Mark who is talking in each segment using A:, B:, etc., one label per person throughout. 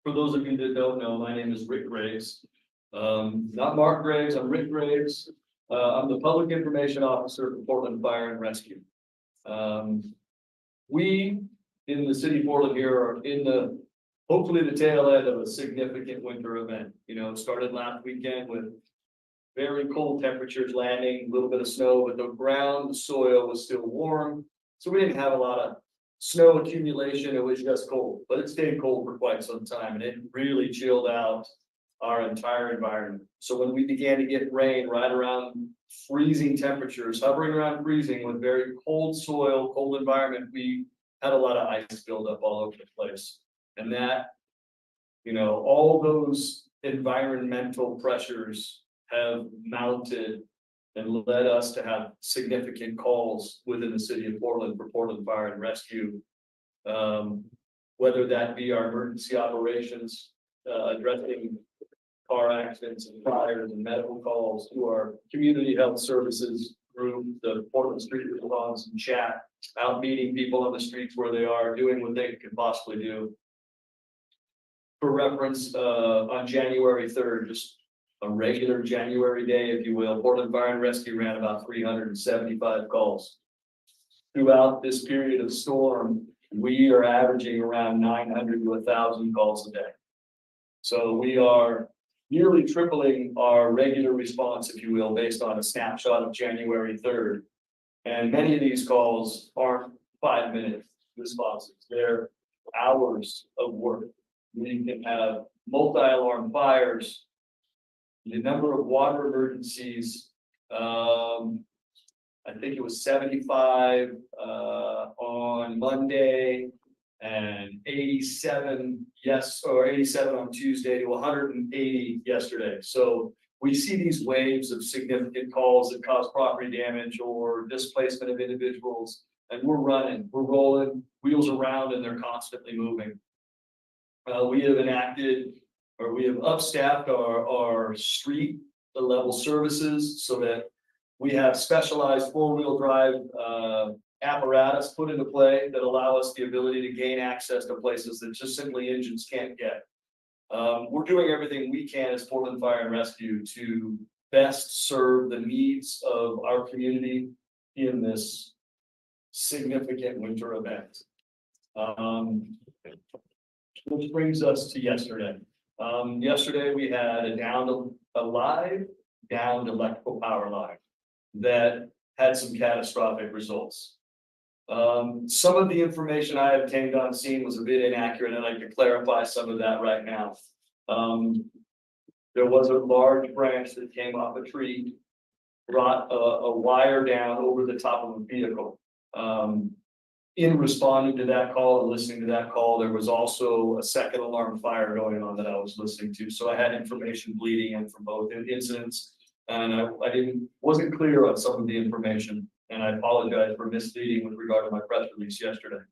A: For those of you that don't know, my name is Rick Graves. Not Mark Graves, I'm Rick Graves. I'm the Public Information Officer for Portland Fire and Rescue. We in the city of Portland here are in hopefully the tail end of a significant winter event. You know, it started last weekend with very cold temperatures landing, a little bit of snow, but the ground, the soil was still warm. So we didn't have a lot of snow accumulation, it was just cold, but it stayed cold for quite some time and it really chilled out our entire environment. So when we began to get rain right around freezing temperatures, hovering around freezing with very cold soil, cold environment, we had a lot of ice buildup all over the place. And that, you know, all those environmental pressures have mounted and led us to have significant calls within the city of Portland for Portland Fire and Rescue. Whether that be our emergency operations, addressing car accidents and fires and medical calls, to our community health services group, the Portland Street Response and chat, out meeting people on the streets where they are, doing what they can possibly do. For reference, on January 3rd, just a regular January day, if you will, Portland Fire and Rescue ran about 375 calls. Throughout this period of storm, we are averaging around 900 to 1,000 calls a day. So we are nearly tripling our regular response, if you will, based on a snapshot of January 3rd. And many of these calls aren't 5-minute responses. They're hours of work. We can have multi-alarm fires. The number of water emergencies, I think it was 75 on Monday and 87 on Tuesday to 180 yesterday. So we see these waves of significant calls that cause property damage or displacement of individuals, and we're running, we're rolling, wheels around, and they're constantly moving. We have enacted, or we have upstaffed our street level services so that we have specialized 4-wheel drive apparatus put into play that allow us the ability to gain access to places that just simply engines can't get. We're doing everything we can as Portland Fire and Rescue to best serve the needs of our community in this significant winter event. Which brings us to yesterday. Yesterday we had a live downed electrical power line that had some catastrophic results. Some of the information I obtained on scene was a bit inaccurate, and I'd like to clarify some of that right now. There was a large branch that came off a tree, brought a wire down over the top of a vehicle. In responding to that call and listening to that call, there was also a second alarm fire going on that I was listening to. So I had information bleeding in from both incidents, and I wasn't clear on some of the information, and I apologize for misleading with regard to my press release yesterday.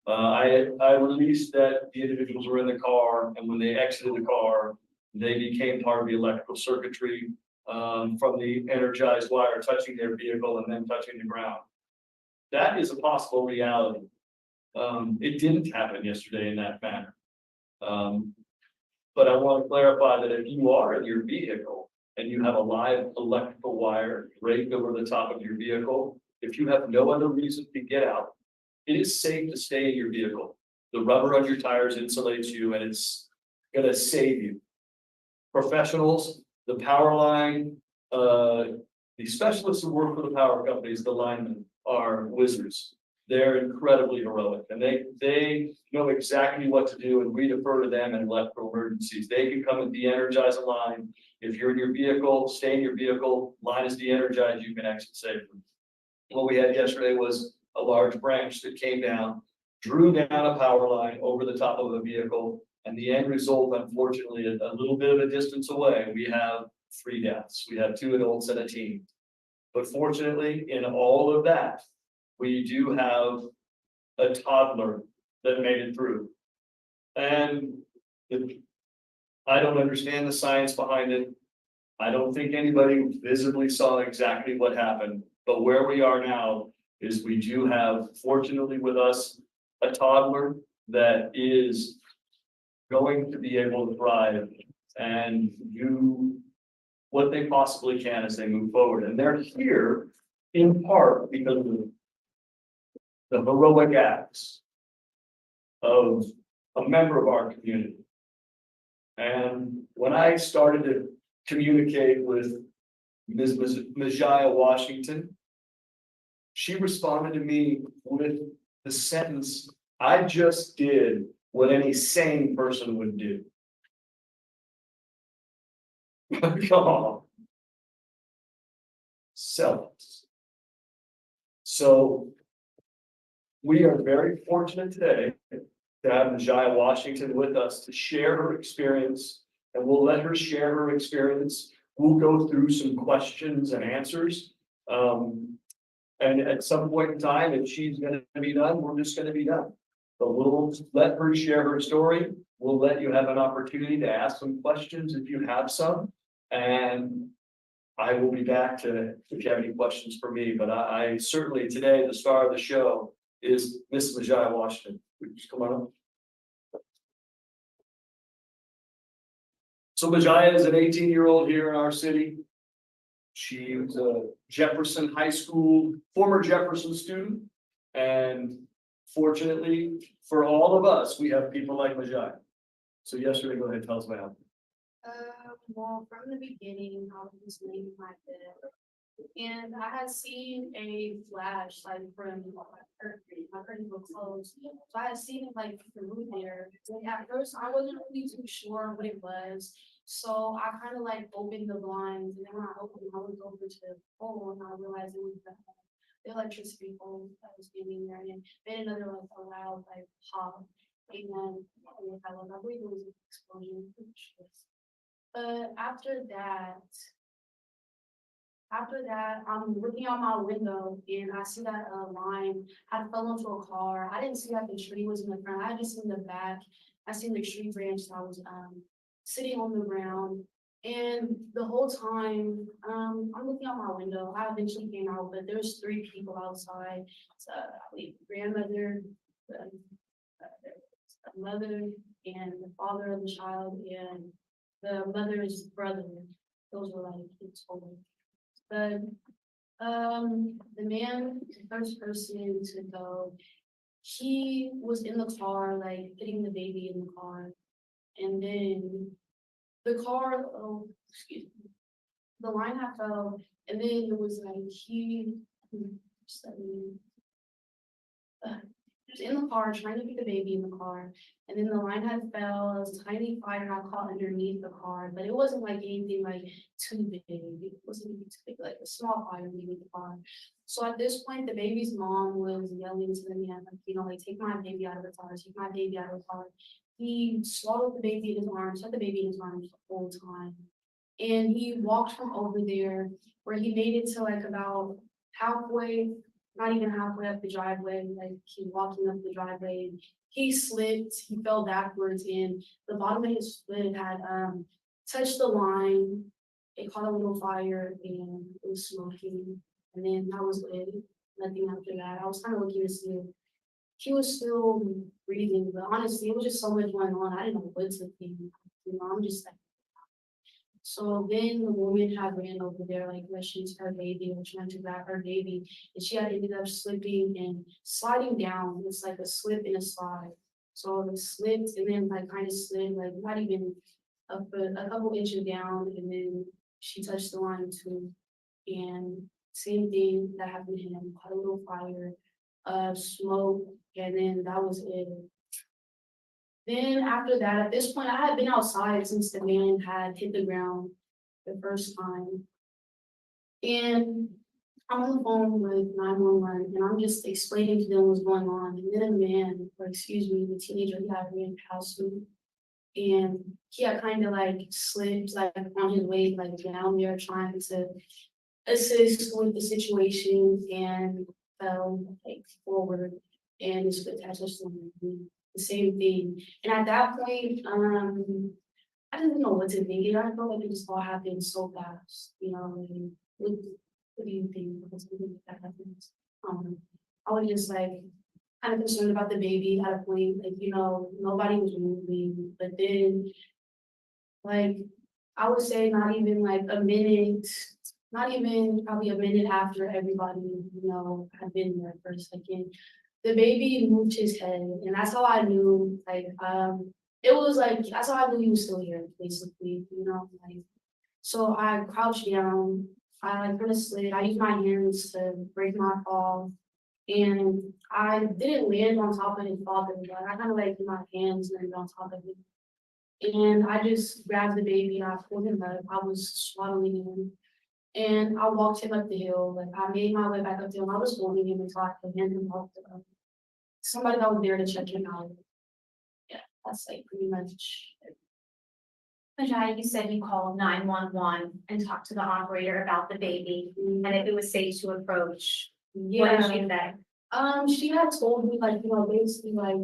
A: I released that the individuals were in the car, and when they exited the car, they became part of the electrical circuitry from the energized wire touching their vehicle and then touching the ground. That is a possible reality. It didn't happen yesterday in that manner. But I want to clarify that if you are in your vehicle and you have a live electrical wire draped over the top of your vehicle, if you have no other reason to get out, it is safe to stay in your vehicle. The rubber on your tires insulates you, and it's going to save you. Professionals, the power line, the specialists who work for the power companies, the linemen, are wizards. They're incredibly heroic, and they know exactly what to do, and we defer to them in electrical emergencies. They can come and de-energize a line. If you're in your vehicle, stay in your vehicle, line is de-energized, you can exit safely. What we had yesterday was a large branch that came down, drew down a power line over the top of a vehicle, and the end result, unfortunately, a little bit of a distance away, we have 3 deaths. We have 2 adults and a teen. But fortunately, in all of that, we do have a toddler that made it through. And I don't understand the science behind it. I don't think anybody visibly saw exactly what happened. But where we are now is we do have, fortunately with us, a toddler that is going to be able to thrive and do what they possibly can as they move forward. And they're here in part because of the heroic acts of a member of our community. And when I started to communicate with Ms. Majiah Washington, she responded to me with the sentence, "I just did what any sane person would do." Come on. Selfless. So we are very fortunate today to have Majiah Washington with us to share her experience, and we'll let her share her experience. We'll go through some questions and answers. And at some point in time, if she's going to be done, we're just going to be done. But we'll let her share her story. We'll let you have an opportunity to ask some questions if you have some. And I will be back to, if you have any questions for me, but I certainly today, the star of the show is Miss Majiah Washington. Would you just come on up? So Majiah is an 18-year-old here in our city. She was a Jefferson High School, former Jefferson student. And fortunately for all of us, we have people like Majiah. So yesterday, go ahead, tell us about it.
B: Well, from the beginning, I was laying in my bed, and I had seen a flash like from my curtains were closed, so I had seen it like through there. And at first, I wasn't really too sure what it was, so I kind of like opened the blinds, and then when I opened, I looked over to the pole, and I realized it was the electricity pole that was getting there, and made another like a loud like pop, and then I believe it was an explosion. But after that, I'm looking out my window and I see that a line had fell into a car. I didn't see that the tree was in the front. I just seen the back. I seen the tree branch that was sitting on the ground. And the whole time, I'm looking out my window. I eventually came out, but there's 3 people outside. It's grandmother, the mother, and the father of the child, and the mother's brother. Those were like kids older. But the man, the first person to go, he was in the car, like putting the baby in the car. And then the car, the line had fell, and then it was like he was in the car trying to get the baby in the car, and then the line had fell. It was a tiny fire had caught underneath the car, but it wasn't like anything like too big. It wasn't even too big, like a small fire underneath the car. So at this point, the baby's mom was yelling to the man, like, like, take my baby out of the car, take my baby out of the car. He swallowed the baby in his arms, had the baby in his arms the whole time. And he walked from over there where he made it to like about halfway, not even halfway up the driveway, like he walking up the driveway, and he slipped, he fell backwards, and the bottom of his foot had touched the line. It caught a little fire and it was smoking, and then that was it. Nothing after that. I was kind of looking to see if he was still breathing, but honestly, it was just so much going on. I didn't know what to think. I'm just like. So then the woman had ran over there, like she's her baby, and trying to grab her baby, and she had ended up slipping and sliding down. It's like a slip and a slide. So it slipped and then like kind of slid, like not even a couple inches down, and then she touched the line too. And same thing that happened to him, caught a little fire, smoke, and then that was it. Then after that, at this point, I had been outside since the man had hit the ground the first time. And I'm on the phone with 911, and I'm just explaining to them what's going on. And then a man, or excuse me, the teenager, he had ran past me. And he had kind of like slipped like on his way like down there trying to assist with the situation, and fell like forward, and his foot had touched on me. The same thing. And at that point, I didn't know what to think. I felt like it just all happened so fast. And what do you think? Because that happens. I was just like, kind of concerned about the baby at a point, like, nobody was moving, but then, like, I would say not even like a minute, not even probably a minute after everybody, had been there for a second, the baby moved his head, and that's how I knew, like, it was like, that's how I knew he was still here, basically, like, so I crouched down, I like kind of slid, I used my hands to break my fall, and I didn't land on top of his father, but I kind of like put my hands landed on top of him. And I just grabbed the baby and I pulled him up. I was swaddling him. And I walked him up the hill. Like I made my way back up the hill. I was holding him until I could hand him off to somebody that was there to check him out. Yeah, that's like pretty much it.
C: Majiah, you said you called 911 and talked to the operator about the baby and if it was safe to approach. What did she say?
B: She had told me like, basically like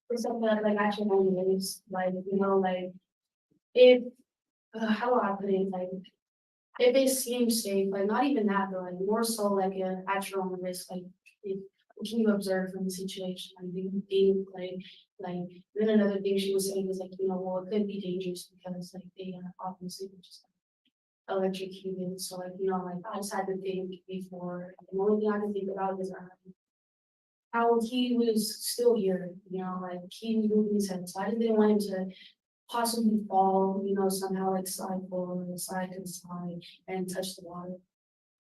B: for something that like actually only lives, like, like if how do I put it, like if it seems safe, like not even that, but like more so like a at your own risk, like if what can you observe from the situation? Like do you think like then another thing she was saying was like, well it could be dangerous because like they obviously were just like electrocuted. So like, like I just had to think before. The only thing I can think about is how he was still here, like he was moving his head. So I just didn't want him to possibly fall, somehow like slide forward, slide to the side and touch the water.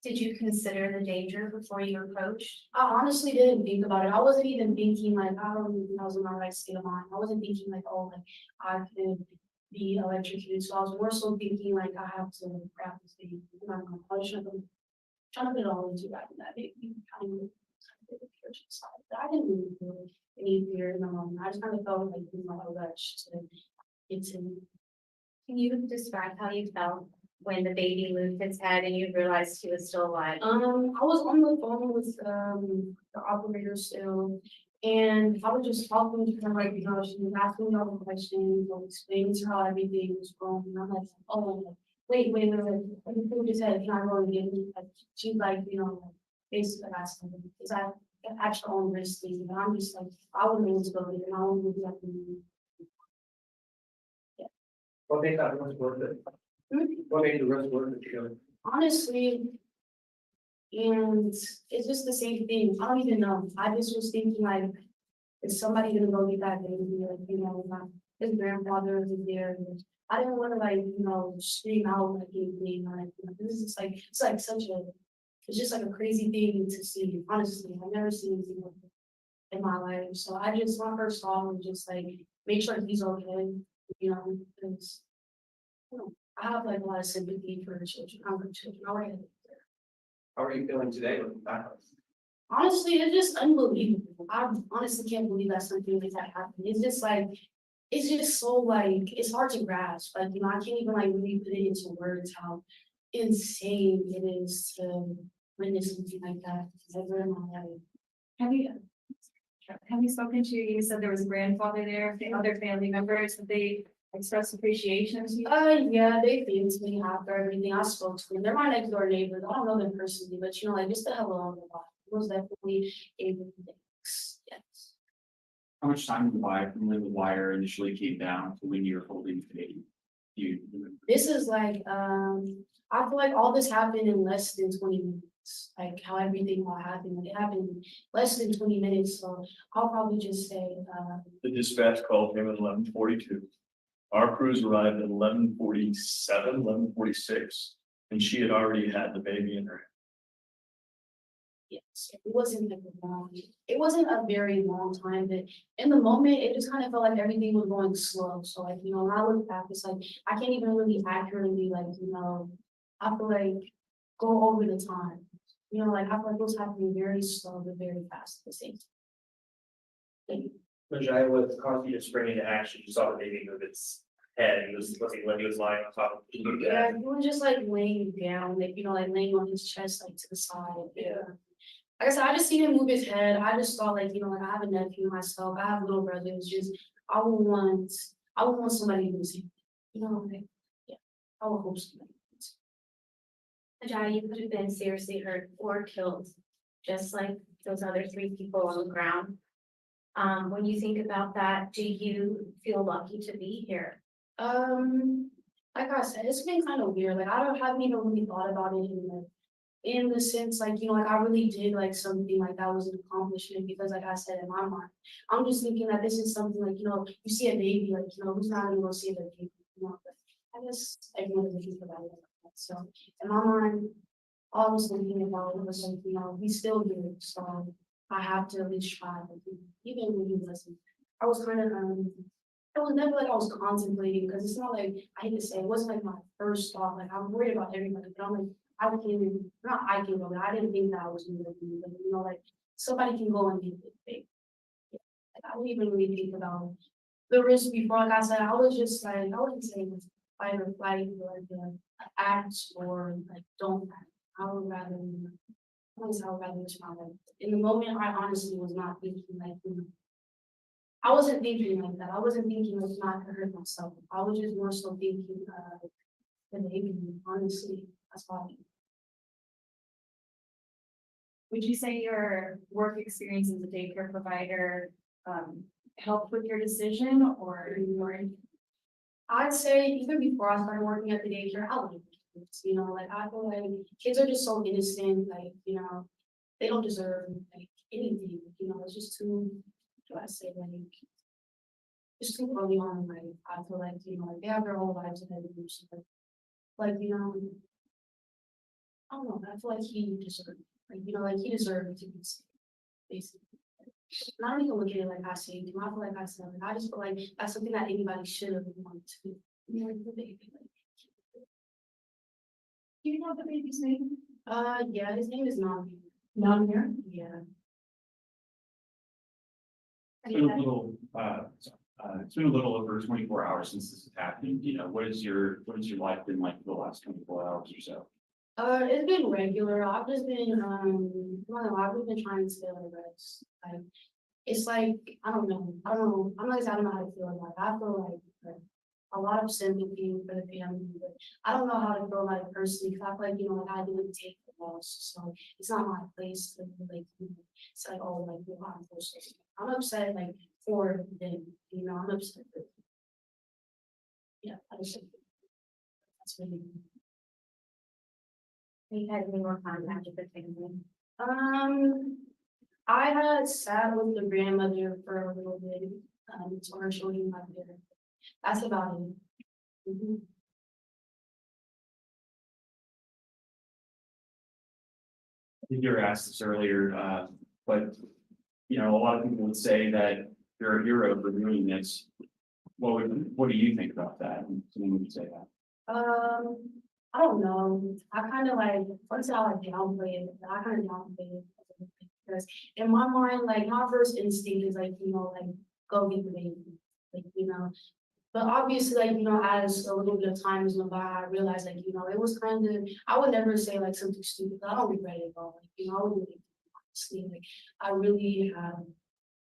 C: Did you consider the danger before you approached?
B: I honestly didn't think about it. I wasn't even thinking like I don't even think I was in my right state of mind. I wasn't thinking like, oh, like I could be electrocuted. So I was more so thinking like I have to grab this baby. I was trying to put it all into that baby kind of side. But I didn't really feel any fear in the moment. I just kind of felt like a rush to get to me.
C: Can you describe how you felt when the baby moved its head and you realized he was still alive?
B: I was on the phone with the operator still, and I was just talking to her like, she was asking me all the questions, I was explaining to her how everything was going, and I'm like, oh, wait, let me just said, can I go and get me? Like, she's like, basically asking me, is that at your own risk thing? And I'm just like, I wouldn't be able to go there, and I wouldn't be able to.
D: What made that risk worth it? What made the risk worth it to you?
B: Honestly, and it's just the same thing. I don't even know. I just was thinking like, is somebody gonna go get that baby? Like, his grandfather is there. I didn't want to like, scream out like anything. Like, this is just like, it's like such a, it's just like a crazy thing to see. Honestly, I've never seen anything like it in my life. So I just, my first thought was just like, make sure he's okay, because I have like a lot of sympathy for children. I'm for children. I want to.
D: How are you feeling today with that?
B: Honestly, it's just unbelievable. I honestly can't believe that something like that happened. It's just like, it's just so like, it's hard to grasp. Like, I can't even like really put it into words how insane it is to witness something like that ever in my life.
E: Have you spoken to, you said there was a grandfather there, the other family members, have they expressed appreciation to you?
B: Yeah, they thanked me after everything. I spoke to them. They're my next door neighbors. I don't know them personally, but like just the hello on the bottom. It was definitely able to thanks. Yes.
F: How much time went by from when the wire initially came down to when you were holding the baby? You remember?
B: This is like, I feel like all this happened in less than 20 minutes. Like how everything all happened. Like, it happened less than 20 minutes. So I'll probably just say,
A: The dispatch call came at 11:42. Our crews arrived at 11:47, 11:46, and she had already had the baby in her hand.
B: yes, it wasn't like a long, it wasn't a very long time, but in the moment, it just kind of felt like everything was going slow. So like, when I look back, it's like, I can't even really accurately like, I feel like go over the time. Like I feel like it was happening very slow, but very fast at the same time.
D: Majiah, what caused you to spring into action? You saw the baby move its head. He was looking when he was lying on top of the
B: Yeah, he was just like laying down, like, like laying on his chest, like to the side. Yeah. Like I said, I just seen him move his head. I just thought like, like I have a nephew myself. I have little brothers. Just, I would want somebody to see, like, yeah, I would hope somebody.
C: Majiah, you could have been seriously hurt or killed, just like those other 3 people on the ground. When you think about that, do you feel lucky to be here?
B: Like I said, it's been kind of weird. Like haven't even really thought about it in the sense like, like I really did like something like that was an accomplishment because like I said in my mind, I'm just thinking that this is something like, you see a baby, like, who's not gonna go see the baby, but I guess everyone is looking for that. Like that. So in my mind, all I was thinking about was like, we still here, so I have to at least try. Like, even when you listen, I was kind of it was never like I was contemplating because it's not like I hate to say it wasn't like my first thought. Like I'm worried about everybody, but I'm like I can go. But I didn't think that I was gonna be like like somebody can go and get it big. Yeah. Like I didn't even really think about the risk before. Like I said, I was just like I wouldn't say it was fight or flight or like act or like don't act. I would rather I would rather just my life. In the moment, I honestly was not thinking like I wasn't thinking like that. I wasn't thinking like not to hurt myself. I was just more so thinking the baby, honestly. That's why.
E: Would you say your work experience as a daycare provider helped with your decision or more?
B: I'd say even before I started working at the daycare, I loved kids, like I feel like kids are just so innocent, like, they don't deserve like anything, it's just too, do I say like, it's too early on in life. I feel like, like they have their whole lives ahead of them. So like, I don't know, I feel like he deserved, like he deserved to be saved, basically. And I don't even look at it like I saved him. I feel like I said, I just feel like that's something that anybody should have wanted to do. Like the baby, like.
E: Do you know the baby's name?
B: Yeah, his name is Navi.
E: Namir?
B: Yeah.
F: It's been a little, it's been a little over 24 hours since this has happened. What is your life been like for the last 24 hours or so?
B: It's been regular. I've just been, I don't know, I've just been trying to stay on rest. Like, it's like, I don't know. I'm not gonna say I don't know how to feel about it. I feel like a lot of sympathy for the family, but I don't know how to feel about it personally, because I feel like, like I didn't take the loss, so it's not my place to like, say, oh, like, I'm upset, like, for them, I'm upset. Yeah, I just, that's really.
C: We had any more contact with the family?
B: I had sat with the grandmother for a little bit, so her children got there. That's about it. Mhm.
F: I think you were asked this earlier, but a lot of people would say that you're a hero for doing this. What do you think about that? And someone would say that.
B: I don't know. I kind of like, once I like downplay it, I kind of downplay it because in my mind, like my first instinct is like, like go get the baby, like, but obviously, like, as a little bit of time has gone by, I realized, like, it was kind of, I would never say like something stupid. I don't regret it at all. Like, I wouldn't really, honestly, like, I really have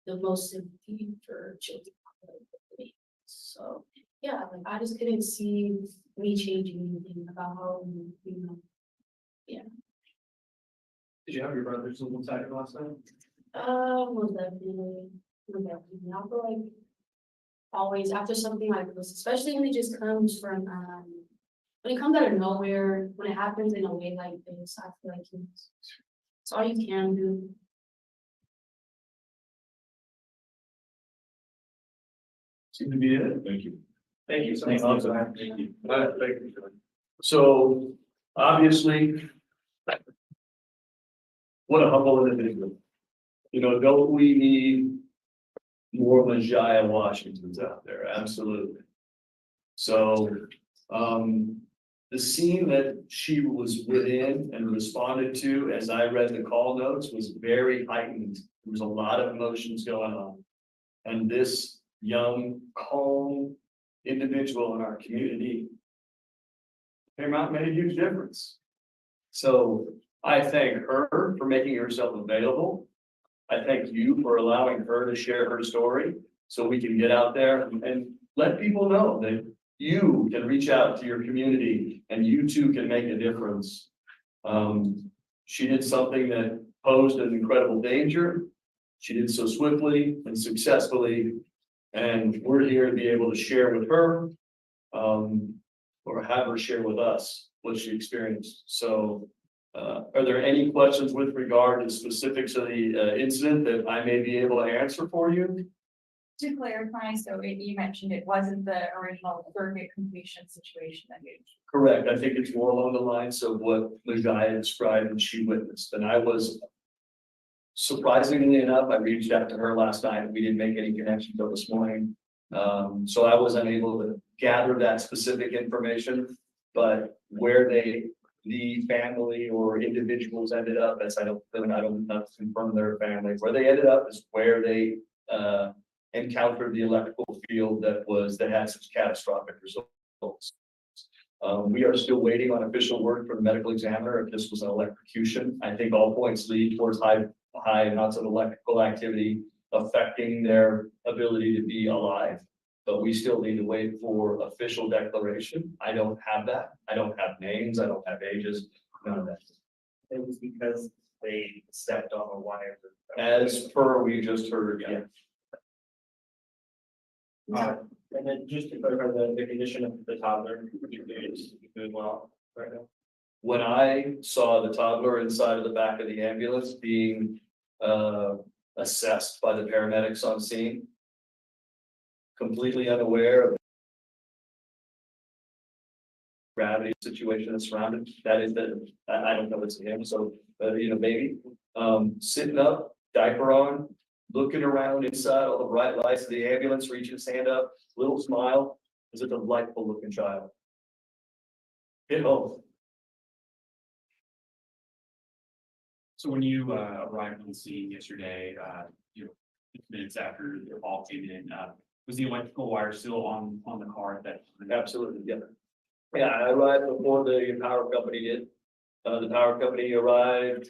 B: the most sympathy for children. So, yeah, like, I just couldn't see me changing anything about how, yeah.
A: Did you have your brothers in inside last night?
B: Most definitely. I feel like always after something like this, especially when it just comes from, when it comes out of nowhere, when it happens in a way like this, I feel like it's all you can do.
A: Seem to be it.
F: Thank you.
A: Thank you.
F: Thank you.
A: Thank you. Thank you. So, obviously, what a humble individual. Don't we need more Majiah Washingtons out there? Absolutely. So, the scene that she was within and responded to, as I read the call notes, was very heightened. There was a lot of emotions going on. And this young, calm individual in our community came out and made a huge difference. So I thank her for making herself available. I thank you for allowing her to share her story so we can get out there and let people know that you can reach out to your community and you too can make a difference. She did something that posed an incredible danger, She did so swiftly and successfully, and we're here to be able to share with her, or have her share with us what she experienced. So, are there any questions with regard to specifics of the incident that I may be able to answer for you?
E: To clarify, so you mentioned it wasn't the original surrogate completion situation that you.
A: Correct. I think it's more along the lines of what Majiah described and she witnessed. And I was, surprisingly enough, I reached out to her last night and we didn't make any connection until this morning. So I was unable to gather that specific information, but where the family or individuals ended up, as I don't confirm their family, where they ended up is where they, encountered the electrical field that had such catastrophic results. We are still waiting on official word from the medical examiner if this was an electrocution. I think all points lead towards high amounts of electrical activity affecting their ability to be alive. But we still need to wait for official declaration. I don't have that. I don't have names. I don't have ages, none of that.
D: It was because they stepped on a wire.
A: As per we just heard, yeah.
D: And then just to clarify the condition of the toddler, is doing well right now.
A: When I saw the toddler inside of the back of the ambulance being assessed by the paramedics on scene, completely unaware of gravity situation that's surrounded, that is I don't know it's him, so baby, sitting up, diaper on, looking around inside all the bright lights of the ambulance, reaching his hand up, little smile, is a delightful looking child. Hit home.
F: So when you arrived on the scene yesterday, minutes after the call came in, was the electrical wire still on the car at that time?
A: Absolutely, yeah. Yeah, I arrived before the power company did. The power company arrived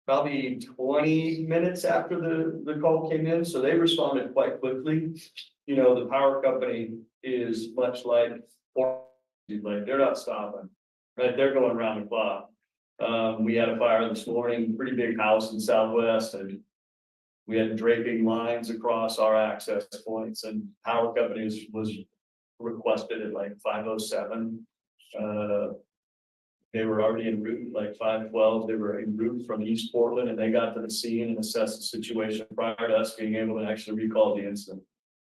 A: probably 20 minutes after the call came in, so they responded quite quickly. The power company is much like they're not stopping, right? They're going around the clock. We had a fire this morning, pretty big house in Southwest, and we had draping lines across our access points, and power companies was requested at like 5:07. They were already en route, like 5:12. They were en route from East Portland, and they got to the scene and assessed the situation prior to us being able to actually recall the incident.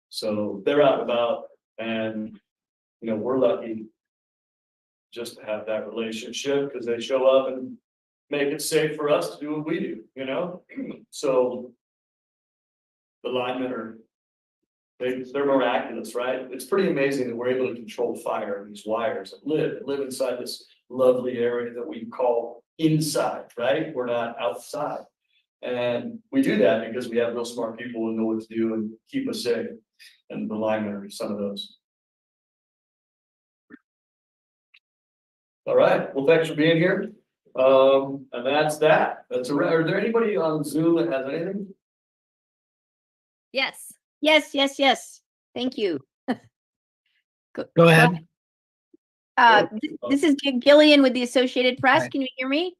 A: So they're out and about, and we're lucky just to have that relationship because they show up and make it safe for us to do what we do. So the linemen they're miraculous, right? It's pretty amazing that we're able to control fire in these wires and live inside this lovely area that we call inside, right? We're not outside. And we do that because we have real smart people who know what to do and keep us safe. And the linemen are some of those. All right, well, thanks for being here. And that's that. Are there anybody on Zoom that has anything?
G: Yes, yes. Thank you.
H: Go ahead.
G: This is Gillian with the Associated Press.
H: Hi.
G: Can you hear me?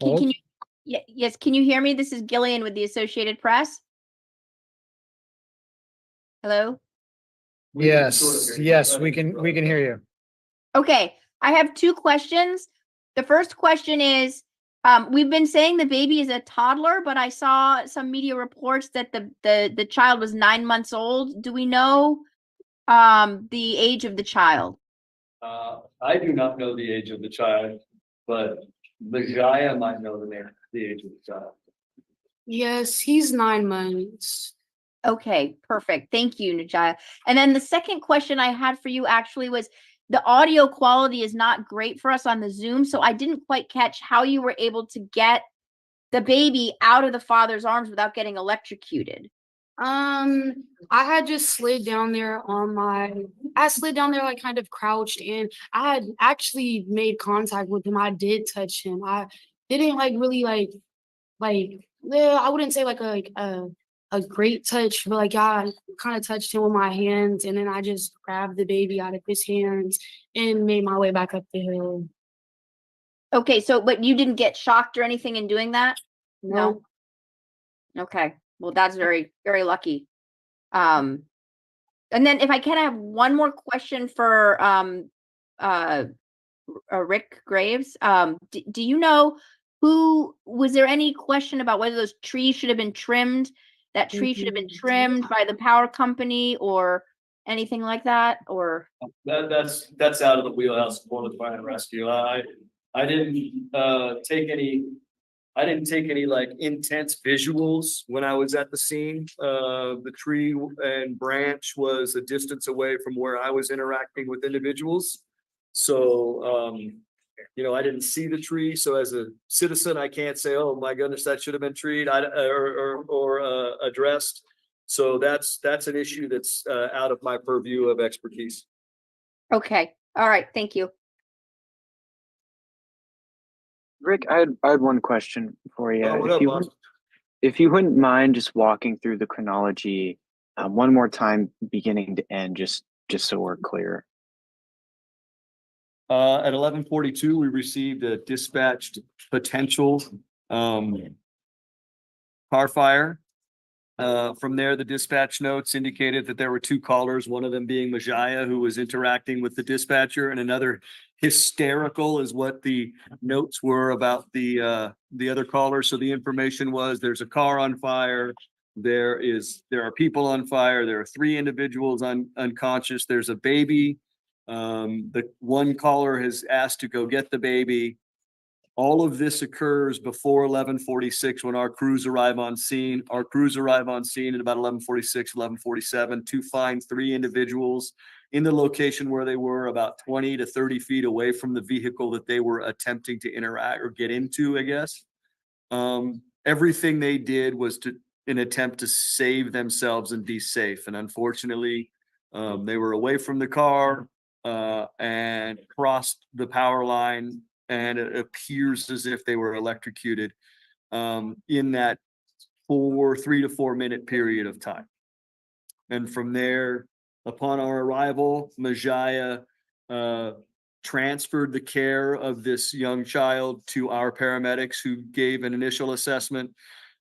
H: Hello?
G: Can you? Yes. Can you hear me? This is Gillian with the Associated Press. Hello.
H: Yes, we can hear you.
G: Okay, I have two questions. The first question is, we've been saying the baby is a toddler, but I saw some media reports that the child was 9 months old. Do we know the age of the child?
A: I do not know the age of the child, but Majiah might know the age of the child.
B: Yes, he's 9 months.
G: Okay, perfect. Thank you, Majiah. And then the second question I had for you actually was, the audio quality is not great for us on the Zoom, so I didn't quite catch how you were able to get the baby out of the father's arms without getting electrocuted.
B: I had just slid down there like kind of crouched, and I had actually made contact with him. I did touch him. I didn't really I wouldn't say like a great touch, but I kind of touched him with my hands, and then I just grabbed the baby out of his hands and made my way back up the hill.
G: Okay, so, but you didn't get shocked or anything in doing that?
B: No.
G: Okay, well, that's very, very lucky. And then if I can, I have one more question for Rick Graves. Do you know was there any question about whether those trees should have been trimmed? That tree should have been trimmed by the power company or anything like that, or?
A: That's out of the wheelhouse for the fire and rescue. I didn't take any like intense visuals when I was at the scene. The tree and branch was a distance away from where I was interacting with individuals. So I didn't see the tree. So as a citizen, I can't say, oh my goodness, that should have been treated or addressed. So that's an issue that's out of my purview of expertise.
G: Okay, all right, thank you.
I: Rick, I had one question for you.
A: Oh, what up, boss?
I: If you wouldn't mind just walking through the chronology one more time, beginning to end, just so we're clear.
A: At 11:42, we received a dispatched potential car fire. From there, the dispatch notes indicated that there were two callers, one of them being Majiah, who was interacting with the dispatcher, and another hysterical is what the notes were about the other caller. So the information was there's a car on fire. There are people on fire. There are 3 individuals unconscious. There's a baby. The one caller has asked to go get the baby. All of this occurs before 11:46 when our crews arrive on scene. Our crews arrive on scene at about 11:46, 11:47 to find 3 individuals in the location where they were about 20 to 30 feet away from the vehicle that they were attempting to interact or get into, I guess. Everything they did was an attempt to save themselves and be safe. And unfortunately, they were away from the car and crossed the power line. And it appears as if they were electrocuted in that 3 to 4 minute period of time. And from there, upon our arrival, Majiah transferred the care of this young child to our paramedics, who gave an initial assessment.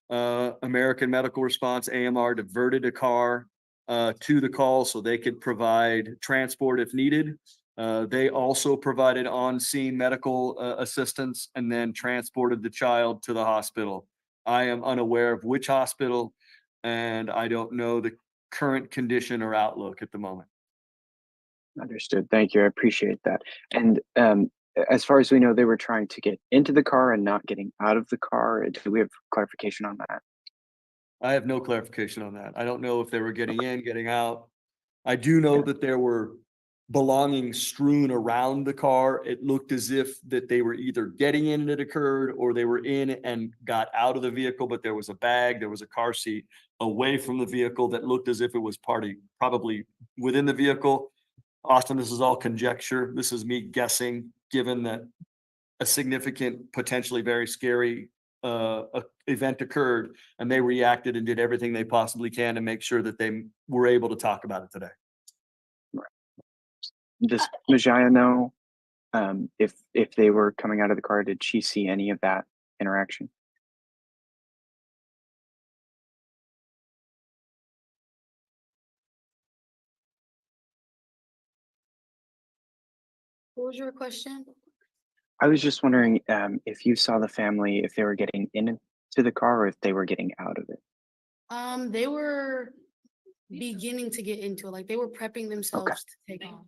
A: American Medical Response, AMR, diverted a car to the call so they could provide transport if needed. They also provided on-scene medical assistance and then transported the child to the hospital. I am unaware of which hospital, and I don't know the current condition or outlook at the moment.
I: Understood. Thank you. I appreciate that. And as far as we know, they were trying to get into the car and not getting out of the car. Do we have clarification on that?
A: I have no clarification on that. I don't know if they were getting in, getting out. I do know that there were belongings strewn around the car. It looked as if that they were either getting in and it occurred, or they were in and got out of the vehicle, but there was a bag, there was a car seat away from the vehicle that looked as if it was probably within the vehicle. Austin, this is all conjecture. This is me guessing, given that a significant, potentially very scary event occurred, and they reacted and did everything they possibly can to make sure that they were able to talk about it today.
I: Does Majiah know if they were coming out of the car? Did she see any of that interaction?
B: What was your question?
I: I was just wondering if you saw the family, if they were getting into the car or if they were getting out of it.
B: They were beginning to get into it, like they were prepping themselves to take off.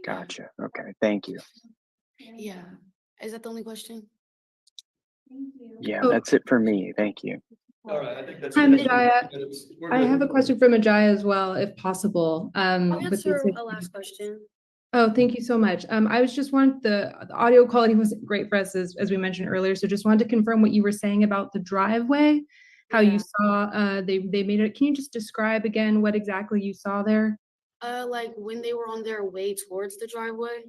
I: Gotcha. Okay. Thank you.
B: Yeah. Is that the only question?
I: Yeah, that's it for me. Thank you.
A: All right, I think that's.
J: Hi, Majiah.
A: We're
J: I
A: good.
J: have a question for Majiah as well, if possible.
B: I'll
J: with
B: answer
J: this-
B: a last question.
J: Oh, thank you so much. I was just the audio quality wasn't great for us as we mentioned earlier. So just wanted to confirm what you were saying about the driveway, how you saw they made it. Can you just describe again what exactly you saw there?
B: Like when they were on their way towards the driveway.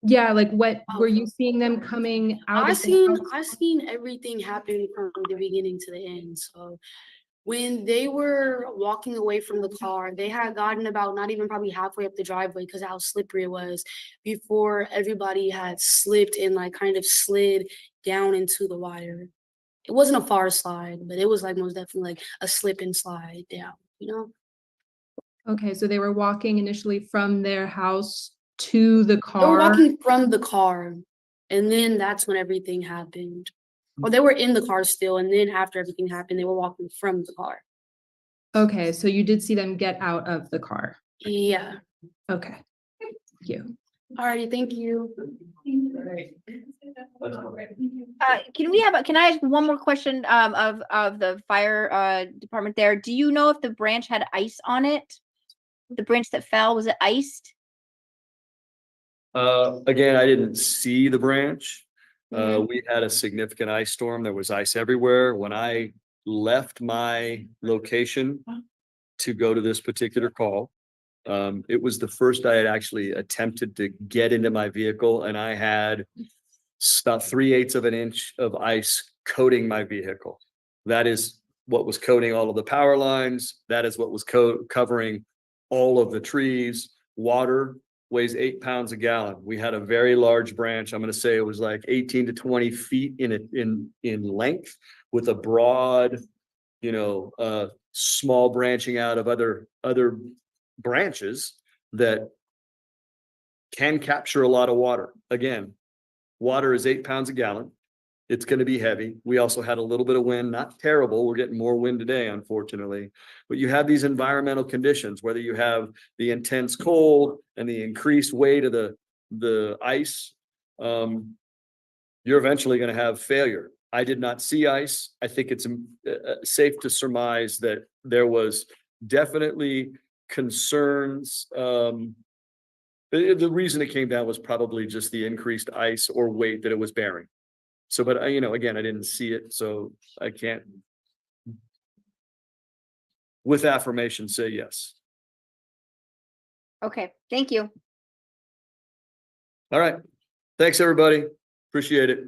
J: Yeah, like what were you seeing them coming out?
B: I
J: of the house?
B: seen everything happen from the beginning to the end. So When they were walking away from the car, they had gotten about not even probably halfway up the driveway because of how slippery it was before everybody had slipped and like kind of slid down into the water. It wasn't a far slide, but it was like most definitely like a slip and slide down, you know?
J: Okay, so they were walking initially from their house to the
B: They were
J: car.
B: walking from the car, and then that's when everything happened. Or they were in the car still, and then after everything happened, they were walking from the car.
J: Okay, so you did see them get out of the car.
B: Yeah.
J: Okay. Thank you.
B: Alrighty, thank you.
G: Can I ask one more question of the fire department there? Do you know if the branch had ice on it? The branch that fell, was it iced?
A: Again, I didn't see the branch. We had a significant ice storm. There was ice everywhere. When I left my location to go to this particular call, it was the first I had actually attempted to get into my vehicle, and I had about 3/8 of an inch of ice coating my vehicle. That is what was coating all of the power lines. That is what was covering all of the trees. Water weighs 8 pounds a gallon. We had a very large branch. I'm going to say it was like 18 to 20 feet in length, with a broad, small branching out of other branches that can capture a lot of water. Again, water is 8 pounds a gallon. It's going to be heavy. We also had a little bit of wind, not terrible. We're getting more wind today, unfortunately. But you have these environmental conditions, whether you have the intense cold and the increased weight of the ice, you're eventually going to have failure. I did not see ice. I think it's safe to surmise that there was definitely concerns. The reason it came down was probably just the increased ice or weight that it was bearing. So, but again, I didn't see it, so I can't with affirmation say yes.
G: Okay, thank you.
A: All right. Thanks, everybody. Appreciate it.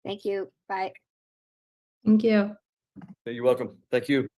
G: Thank you. Bye.
J: Thank you.
A: You're welcome. Thank you.